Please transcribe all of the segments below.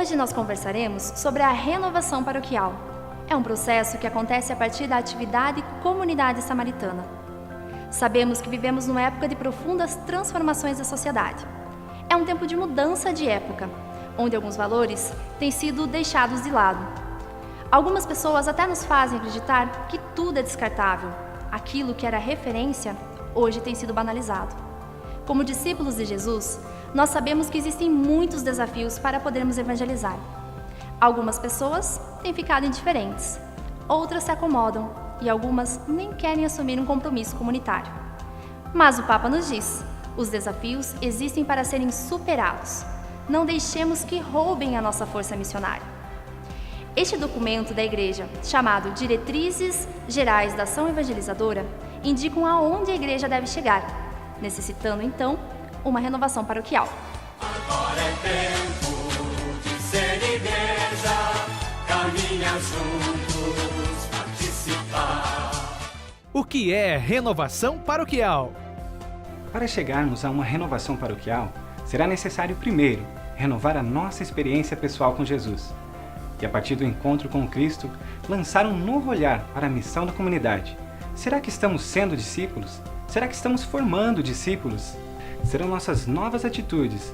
Hoje nós conversaremos sobre a renovação paroquial. É um processo que acontece a partir da atividade Comunidade Samaritana. Sabemos que vivemos numa época de profundas transformações da sociedade. É um tempo de mudança de época, onde alguns valores têm sido deixados de lado. Algumas pessoas até nos fazem acreditar que tudo é descartável. Aquilo que era referência, hoje tem sido banalizado. Como discípulos de Jesus, nós sabemos que existem muitos desafios para podermos evangelizar. Algumas pessoas têm ficado indiferentes, outras se acomodam e algumas nem querem assumir um compromisso comunitário. Mas o Papa nos diz, os desafios existem para serem superados. Não deixemos que roubem a nossa força missionária. Este documento da Igreja, chamado Diretrizes Gerais da Ação Evangelizadora, indicam aonde a Igreja deve chegar, necessitando, então, uma renovação paroquial. Agora é tempo de ser igreja, caminhar juntos, participar. O que é renovação paroquial? Para chegarmos a uma renovação paroquial, será necessário primeiro renovar a nossa experiência pessoal com Jesus. E a partir do encontro com Cristo, lançar um novo olhar para a missão da comunidade. Será que estamos sendo discípulos? Será que estamos formando discípulos? Serão nossas novas atitudes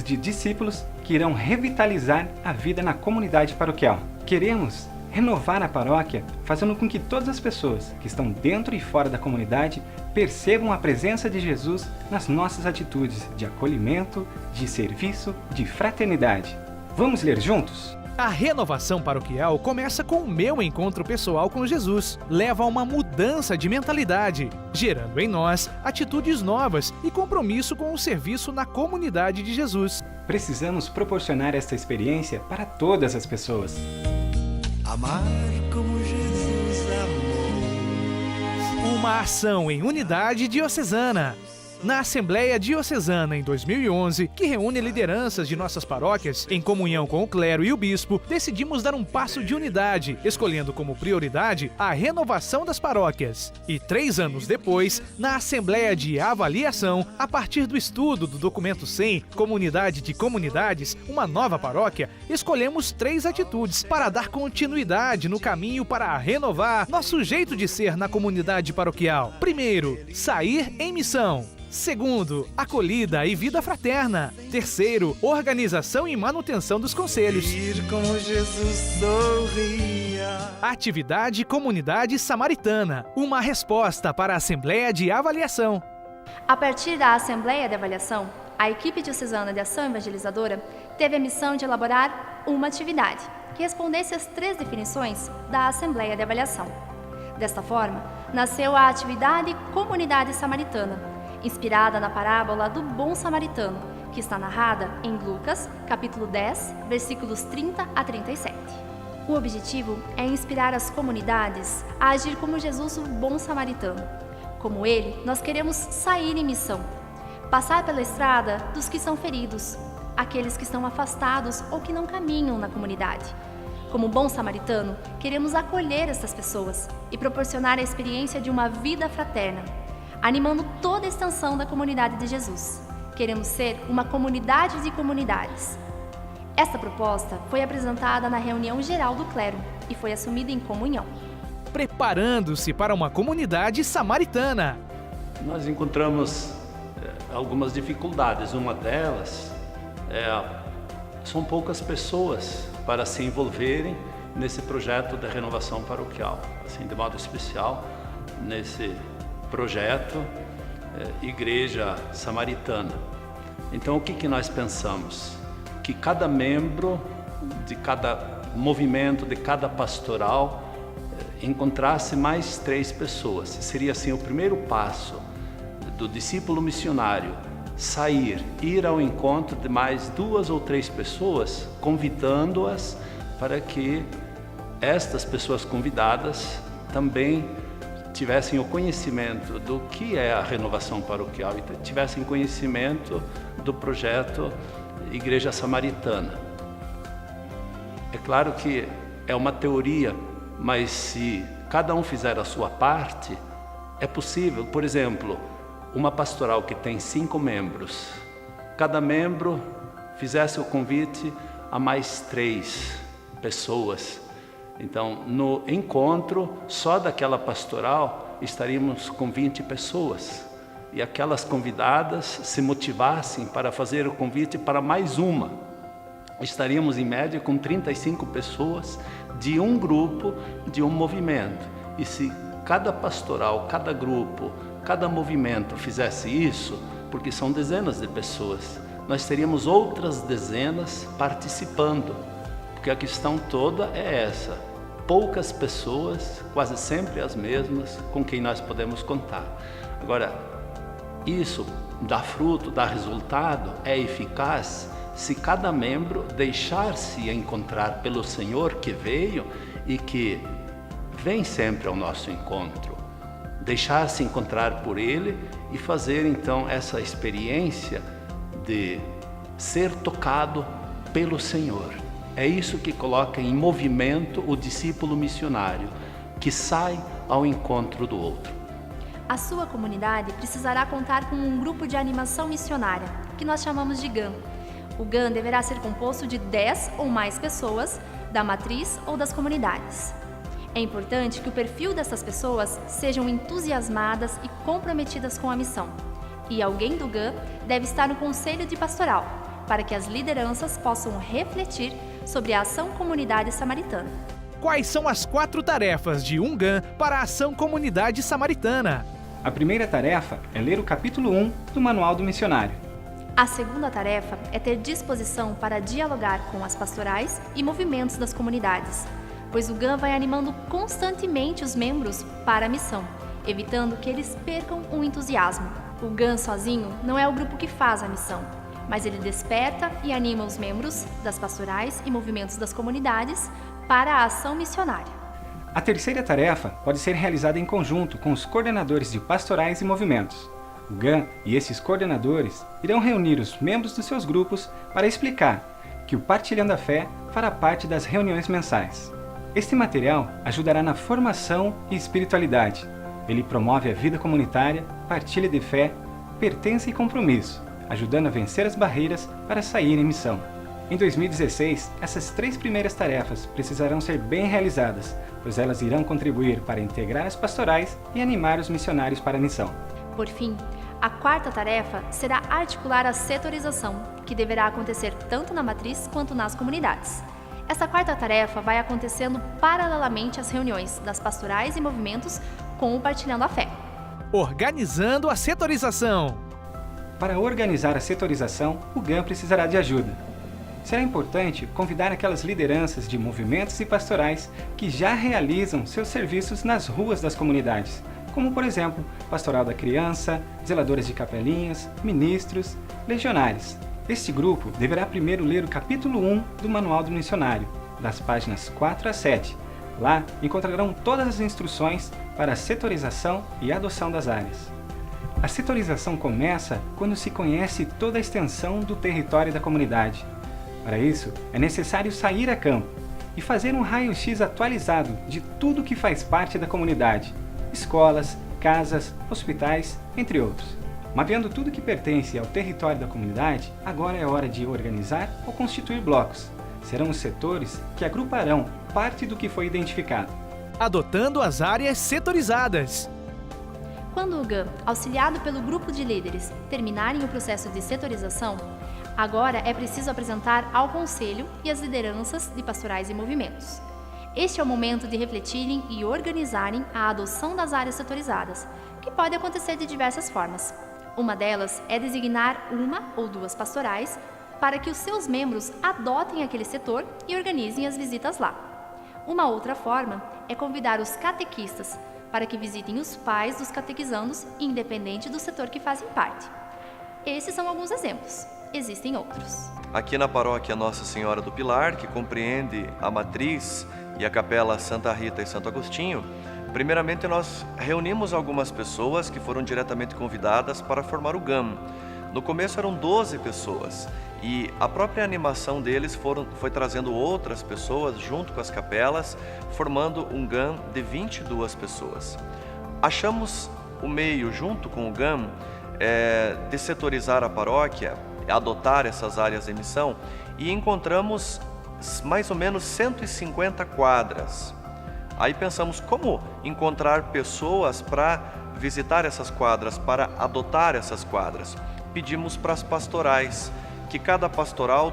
de discípulos, que irão revitalizar a vida na comunidade paroquial. Queremos renovar a paróquia, fazendo com que todas as pessoas que estão dentro e fora da comunidade percebam a presença de Jesus nas nossas atitudes de acolhimento, de serviço, de fraternidade. Vamos ler juntos? A renovação paroquial começa com o meu encontro pessoal com Jesus, leva a uma mudança de mentalidade, gerando em nós atitudes novas e compromisso com o serviço na comunidade de Jesus. Precisamos proporcionar esta experiência para todas as pessoas. Amar como Jesus amou. Uma ação em unidade diocesana. Na Assembleia Diocesana em 2011, que reúne lideranças de nossas paróquias, em comunhão com o clero e o bispo, decidimos dar um passo de unidade, escolhendo como prioridade a renovação das paróquias. E 3 anos depois, na Assembleia de Avaliação, a partir do estudo do documento 100, Comunidade de Comunidades, uma nova paróquia, escolhemos 3 atitudes para dar continuidade no caminho para renovar nosso jeito de ser na comunidade paroquial. Primeiro, sair em missão. Segundo, acolhida e vida fraterna. Terceiro, organização e manutenção dos conselhos. Ir como Jesus sorria. Atividade Comunidade Samaritana, uma resposta para a Assembleia de Avaliação. A partir da Assembleia de Avaliação, a equipe diocesana de ação evangelizadora teve a missão de elaborar uma atividade que respondesse às 3 definições da Assembleia de Avaliação. Desta forma, nasceu a atividade Comunidade Samaritana, inspirada na parábola do Bom Samaritano, que está narrada em Lucas, capítulo 10, versículos 30 a 37. O objetivo é inspirar as comunidades a agir como Jesus, o Bom Samaritano. Como ele, nós queremos sair em missão, passar pela estrada dos que são feridos, aqueles que estão afastados ou que não caminham na comunidade. Como bom samaritano, queremos acolher essas pessoas e proporcionar a experiência de uma vida fraterna, animando toda a extensão da comunidade de Jesus. Queremos ser uma comunidade de comunidades. Esta proposta foi apresentada na reunião geral do clero e foi assumida em comunhão. Preparando-se para uma comunidade samaritana. Nós encontramos algumas dificuldades. Uma delas são poucas pessoas para se envolverem nesse projeto da renovação paroquial. Assim, de modo especial, nesse projeto Igreja Samaritana. Então, o que nós pensamos? Que cada membro de cada movimento, de cada pastoral, encontrasse mais 3 pessoas. Seria assim o primeiro passo do discípulo missionário: sair, ir ao encontro de mais 2 ou 3 pessoas, convidando-as para que estas pessoas convidadas também tivessem o conhecimento do que é a renovação paroquial e tivessem conhecimento do projeto Igreja Samaritana. É claro que é uma teoria, mas se cada um fizer a sua parte, é possível. Por exemplo, uma pastoral que tem 5 membros, cada membro fizesse o convite a mais 3 pessoas. Então, no encontro só daquela pastoral, estaríamos com 20 pessoas. E aquelas convidadas se motivassem para fazer o convite para mais uma. Estaríamos em média com 35 pessoas de um grupo, de um movimento. E se cada pastoral, cada grupo, cada movimento fizesse isso, porque são dezenas de pessoas, nós teríamos outras dezenas participando. Porque a questão toda é essa: poucas pessoas, quase sempre as mesmas, com quem nós podemos contar. Agora, isso dá fruto, dá resultado, é eficaz se cada membro deixar-se encontrar pelo Senhor que veio e que vem sempre ao nosso encontro. Deixar-se encontrar por Ele e fazer então essa experiência de ser tocado pelo Senhor. É isso que coloca em movimento o discípulo missionário, que sai ao encontro do outro. A sua comunidade precisará contar com um grupo de animação missionária, que nós chamamos de GAM. O GAM deverá ser composto de 10 ou mais pessoas, da matriz ou das comunidades. É importante que o perfil dessas pessoas sejam entusiasmadas e comprometidas com a missão. E alguém do GAM deve estar no conselho de pastoral, para que as lideranças possam refletir sobre a ação comunidade samaritana. Quais são as 4 tarefas de um GAM para a ação comunidade samaritana? A primeira tarefa é ler o capítulo 1 do Manual do Missionário. A segunda tarefa é ter disposição para dialogar com as pastorais e movimentos das comunidades, pois o GAM vai animando constantemente os membros para a missão, evitando que eles percam o entusiasmo. O GAM sozinho não é o grupo que faz a missão, mas ele desperta e anima os membros das pastorais e movimentos das comunidades para a ação missionária. A terceira tarefa pode ser realizada em conjunto com os coordenadores de pastorais e movimentos. O GAM e esses coordenadores irão reunir os membros dos seus grupos para explicar que o Partilhando a Fé fará parte das reuniões mensais. Este material ajudará na formação e espiritualidade. Ele promove a vida comunitária, partilha de fé, pertença e compromisso, ajudando a vencer as barreiras para sair em missão. Em 2016, essas 3 primeiras tarefas precisarão ser bem realizadas, pois elas irão contribuir para integrar as pastorais e animar os missionários para a missão. Por fim, a quarta tarefa será articular a setorização, que deverá acontecer tanto na matriz quanto nas comunidades. Essa quarta tarefa vai acontecendo paralelamente às reuniões das pastorais e movimentos com o Partilhando a Fé. Organizando a setorização. Para organizar a setorização, o GAM precisará de ajuda. Será importante convidar aquelas lideranças de movimentos e pastorais que já realizam seus serviços nas ruas das comunidades, como por exemplo, Pastoral da Criança, zeladoras de capelinhas, ministros, legionários. Este grupo deverá primeiro ler o capítulo 1 do Manual do Missionário, das páginas 4 a 7. Lá encontrarão todas as instruções para a setorização e adoção das áreas. A setorização começa quando se conhece toda a extensão do território da comunidade. Para isso, é necessário sair a campo e fazer um raio-x atualizado de tudo que faz parte da comunidade, escolas, casas, hospitais, entre outros. Mapeando tudo que pertence ao território da comunidade, agora é hora de organizar ou constituir blocos. Serão os setores que agruparão parte do que foi identificado. Adotando as áreas setorizadas. Quando o GAM, auxiliado pelo grupo de líderes, terminarem o processo de setorização, agora é preciso apresentar ao Conselho e às lideranças de pastorais e movimentos. Este é o momento de refletirem e organizarem a adoção das áreas setorizadas, que pode acontecer de diversas formas. Uma delas é designar 1 ou 2 pastorais para que os seus membros adotem aquele setor e organizem as visitas lá. Uma outra forma é convidar os catequistas para que visitem os pais dos catequizandos, independente do setor que fazem parte. Esses são alguns exemplos. Existem outros. Aqui na paróquia Nossa Senhora do Pilar, que compreende a matriz e a capela Santa Rita e Santo Agostinho, primeiramente nós reunimos algumas pessoas que foram diretamente convidadas para formar o GAM. No começo eram 12 pessoas e a própria animação deles foi trazendo outras pessoas junto com as capelas, formando um GAM de 22 pessoas. Achamos o meio, junto com o GAM, de setorizar a paróquia adotar essas áreas de missão e encontramos mais ou menos 150 quadras. Aí pensamos como encontrar pessoas para visitar essas quadras, para adotar essas quadras. Pedimos para as pastorais que cada pastoral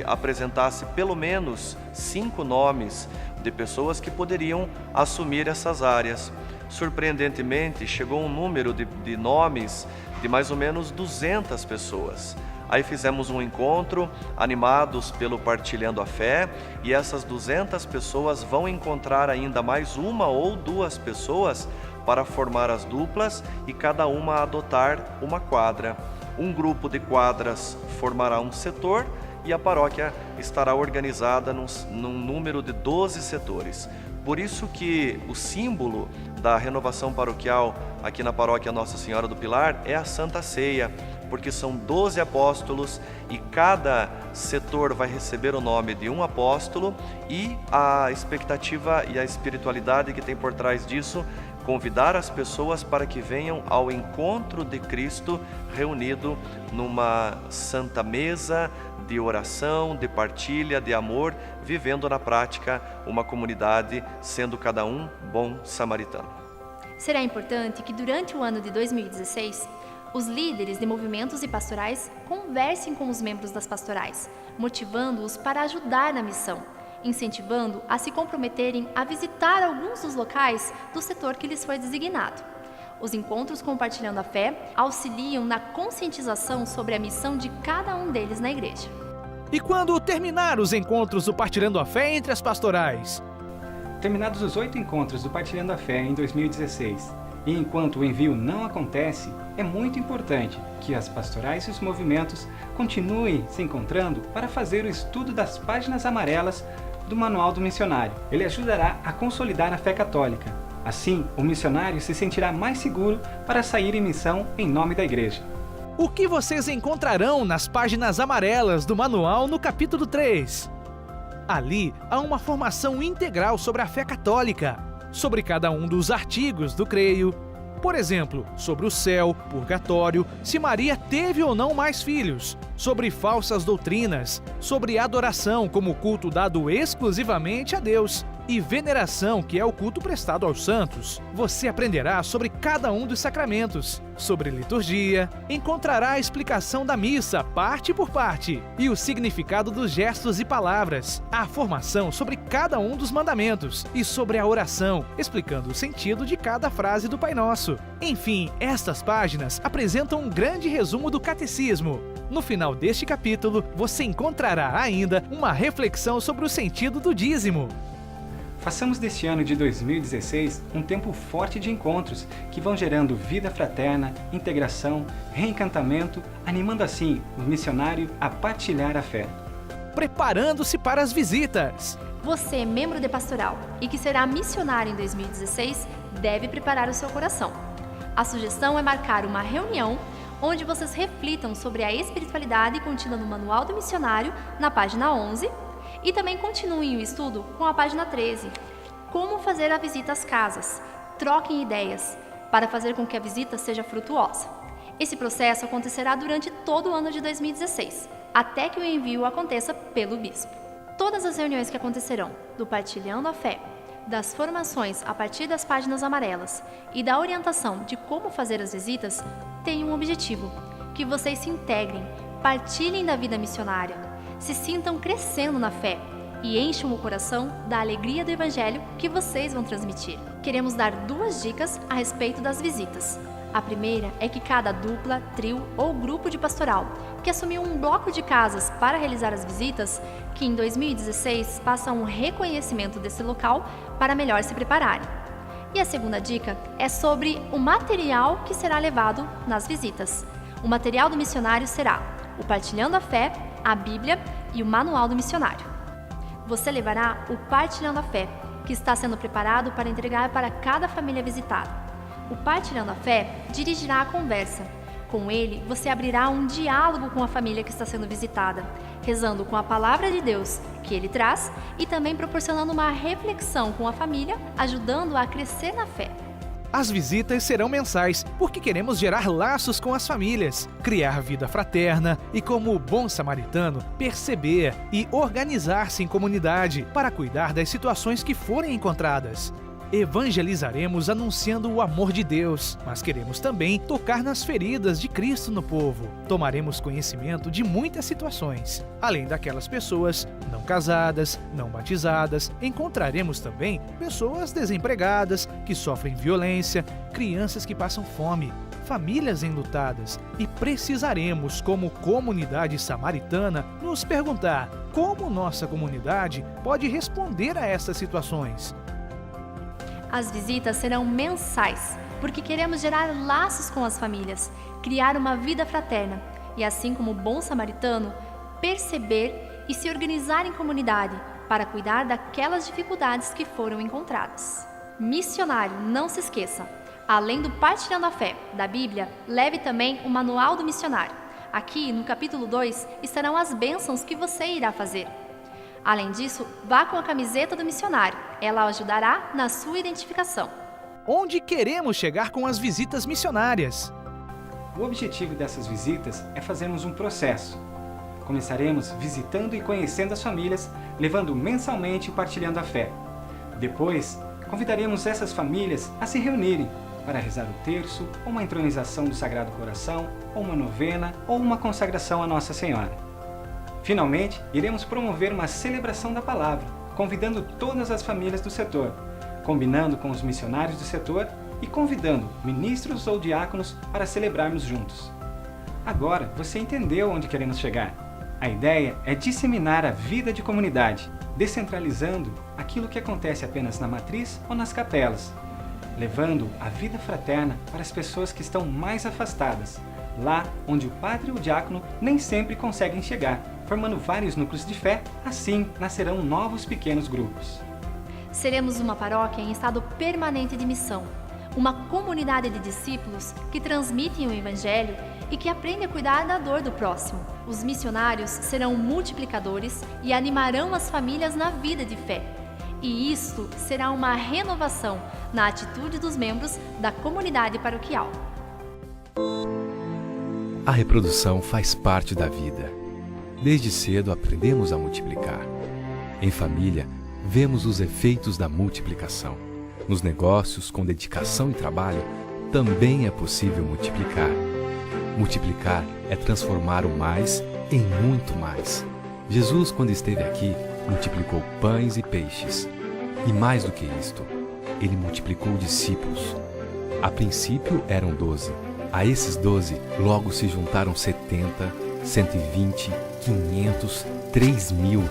apresentasse pelo menos 5 nomes de pessoas que poderiam assumir essas áreas. Surpreendentemente, chegou um número de nomes de mais ou menos 200 pessoas. Aí fizemos um encontro, animados pelo Partilhando a Fé, e essas 200 pessoas vão encontrar ainda mais 1 ou 2 pessoas para formar as duplas e cada uma adotar uma quadra. Um grupo de quadras formará um setor e a paróquia estará organizada num número de 12 setores. Por isso que o símbolo da renovação paroquial aqui na paróquia Nossa Senhora do Pilar é a Santa Ceia, porque são 12 apóstolos e cada setor vai receber o nome de um apóstolo, e a expectativa e a espiritualidade que tem por trás disso, convidar as pessoas para que venham ao encontro de Cristo reunido numa santa mesa de oração, de partilha, de amor, vivendo na prática uma comunidade, sendo cada um bom samaritano. Será importante que durante o ano de 2016, os líderes de movimentos e pastorais conversem com os membros das pastorais, motivando-os para ajudar na missão, incentivando a se comprometerem a visitar alguns dos locais do setor que lhes foi designado. Os encontros Compartilhando a Fé auxiliam na conscientização sobre a missão de cada um deles na igreja. E quando terminar os encontros do Partilhando a Fé entre as pastorais? Terminados os 8 encontros do Partilhando a Fé em 2016, e enquanto o envio não acontece, é muito importante que as pastorais e os movimentos continuem se encontrando para fazer o estudo das páginas amarelas do Manual do Missionário. Ele ajudará a consolidar a fé católica. Assim, o missionário se sentirá mais seguro para sair em missão em nome da Igreja. O que vocês encontrarão nas páginas amarelas do manual no capítulo 3? Ali há uma formação integral sobre a fé católica, sobre cada um dos artigos do creio. Por exemplo, sobre o céu, purgatório, se Maria teve ou não mais filhos, sobre falsas doutrinas, sobre adoração como culto dado exclusivamente a Deus, e veneração, que é o culto prestado aos santos. Você aprenderá sobre cada um dos sacramentos, sobre liturgia, encontrará a explicação da missa, parte por parte, e o significado dos gestos e palavras, a formação sobre cada um dos mandamentos e sobre a oração, explicando o sentido de cada frase do Pai Nosso. Enfim, estas páginas apresentam um grande resumo do catecismo. No final deste capítulo, você encontrará ainda uma reflexão sobre o sentido do dízimo. Façamos deste ano de 2016 um tempo forte de encontros que vão gerando vida fraterna, integração, reencantamento, animando assim o missionário a partilhar a fé. Preparando-se para as visitas. Você, membro de pastoral e que será missionário em 2016, deve preparar o seu coração. A sugestão é marcar uma reunião onde vocês reflitam sobre a espiritualidade contida no Manual do Missionário, na página 11, e também continuem o estudo com a página 13, como fazer a visita às casas. Troquem ideias para fazer com que a visita seja frutuosa. Esse processo acontecerá durante todo o ano de 2016, até que o envio aconteça pelo bispo. Todas as reuniões que acontecerão do Partilhando a Fé, das formações a partir das páginas amarelas e da orientação de como fazer as visitas têm um objetivo: que vocês se integrem, partilhem da vida missionária, se sintam crescendo na fé e encham o coração da alegria do Evangelho que vocês vão transmitir. Queremos dar 2 dicas a respeito das visitas. A primeira é que cada dupla, trio ou grupo de pastoral que assumiu um bloco de casas para realizar as visitas, que em 2016 faça um reconhecimento desse local para melhor se prepararem. E a segunda dica é sobre o material que será levado nas visitas. O material do missionário será o Partilhando a Fé, a Bíblia e o Manual do Missionário. Você levará o Partilhando a Fé, que está sendo preparado para entregar para cada família visitada. O Partilhando a Fé dirigirá a conversa. Com ele, você abrirá um diálogo com a família que está sendo visitada, rezando com a palavra de Deus que ele traz e também proporcionando uma reflexão com a família, ajudando-a a crescer na fé. As visitas serão mensais, porque queremos gerar laços com as famílias, criar vida fraterna e, como o bom samaritano, perceber e organizar-se em comunidade para cuidar das situações que forem encontradas. Evangelizaremos anunciando o amor de Deus, mas queremos também tocar nas feridas de Cristo no povo. Tomaremos conhecimento de muitas situações. Além daquelas pessoas não casadas, não batizadas, encontraremos também pessoas desempregadas, que sofrem violência, crianças que passam fome, famílias enlutadas, e precisaremos, como comunidade samaritana, nos perguntar como nossa comunidade pode responder a essas situações. As visitas serão mensais, porque queremos gerar laços com as famílias, criar uma vida fraterna e, assim como o bom samaritano, perceber e se organizar em comunidade para cuidar daquelas dificuldades que foram encontradas. Missionário, não se esqueça, além do Partilhando a Fé da Bíblia, leve também o Manual do Missionário. Aqui, no capítulo 2, estarão as bênçãos que você irá fazer. Além disso, vá com a camiseta do missionário. Ela ajudará na sua identificação. Onde queremos chegar com as visitas missionárias? O objetivo dessas visitas é fazermos um processo. Começaremos visitando e conhecendo as famílias, levando mensalmente o Partilhando a Fé. Depois, convidaremos essas famílias a se reunirem para rezar o terço, ou uma entronização do Sagrado Coração, ou uma novena, ou uma consagração à Nossa Senhora. Finalmente, iremos promover uma celebração da palavra, convidando todas as famílias do setor, combinando com os missionários do setor e convidando ministros ou diáconos para celebrarmos juntos. Agora, você entendeu onde queremos chegar. A ideia é disseminar a vida de comunidade, descentralizando aquilo que acontece apenas na matriz ou nas capelas, levando a vida fraterna para as pessoas que estão mais afastadas, lá onde o padre ou o diácono nem sempre conseguem chegar, formando vários núcleos de fé, assim nascerão novos pequenos grupos. Seremos uma paróquia em estado permanente de missão, uma comunidade de discípulos que transmitem o Evangelho e que aprendem a cuidar da dor do próximo. Os missionários serão multiplicadores e animarão as famílias na vida de fé. E isto será uma renovação na atitude dos membros da comunidade paroquial. A reprodução faz parte da vida. Desde cedo aprendemos a multiplicar. Em família, vemos os efeitos da multiplicação. Nos negócios, com dedicação e trabalho, também é possível multiplicar. Multiplicar é transformar o mais em muito mais. Jesus, quando esteve aqui, multiplicou pães e peixes. E mais do que isto, ele multiplicou discípulos. A princípio eram 12. A esses 12, logo se juntaram 70, 120, 500, 3.000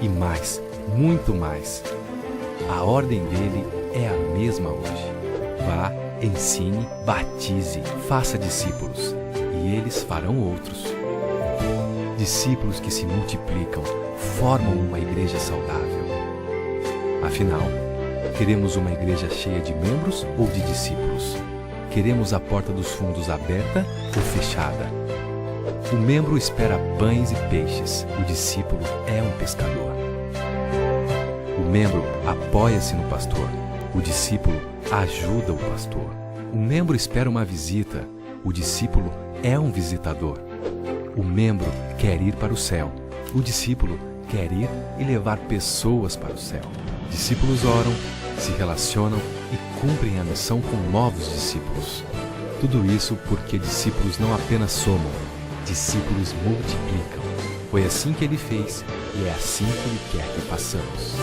e mais, muito mais. A ordem dele é a mesma hoje. Vá, ensine, batize, faça discípulos, e eles farão outros. Discípulos que se multiplicam, formam uma igreja saudável. Afinal, queremos uma igreja cheia de membros ou de discípulos? Queremos a porta dos fundos aberta ou fechada? O membro espera pães e peixes, o discípulo é um pescador. O membro apoia-se no pastor, o discípulo ajuda o pastor. O membro espera uma visita, o discípulo é um visitador. O membro quer ir para o céu, o discípulo quer ir e levar pessoas para o céu. Discípulos oram, se relacionam e cumprem a missão com novos discípulos. Tudo isso porque discípulos não apenas somam, discípulos multiplicam. Foi assim que ele fez e é assim que ele quer que façamos.